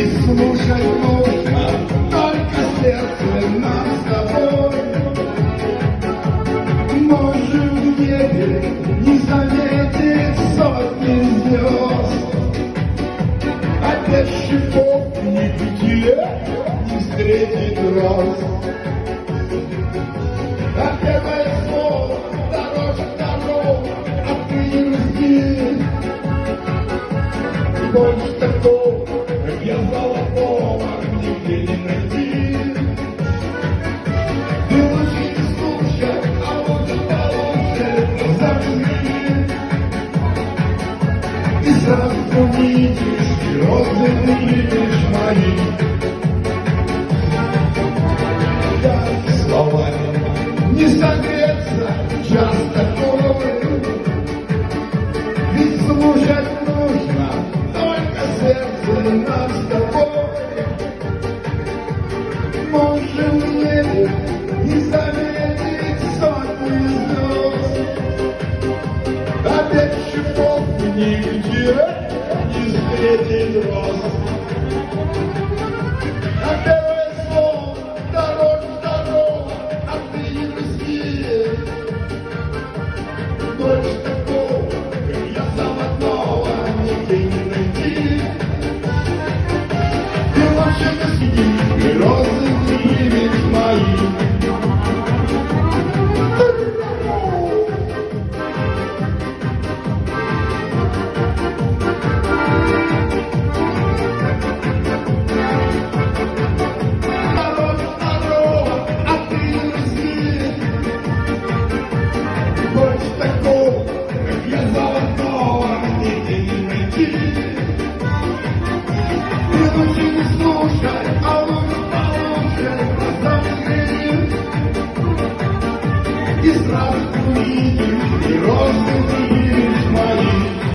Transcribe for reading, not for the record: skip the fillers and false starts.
Ведь слушать нужно только сердце нам с тобой. Можем в небе не заметить сотни звезд, опять шипов нигде не встретить роз. А первое слово дороже дорог, а ты не жди. Больше такого, как я, золотого нигде не найти. Ты лучше не слушай, а лучше получше взгляни. И сразу видишь, и розы увидишь мои. Так словами не согреться час такой, ведь слушать нужно только сердце нас с тобой. Можем в небе не заметить сотни звезд, опять шипов нигде не встретить роз. А первое слово дороже дорога, а ты не грусти. Больше такого, как я, заводного нигде не найти. Ты лучше не сиди, и розы примешь мои. Слушай, а лучше получше разомни, и сразу увидишь, и розы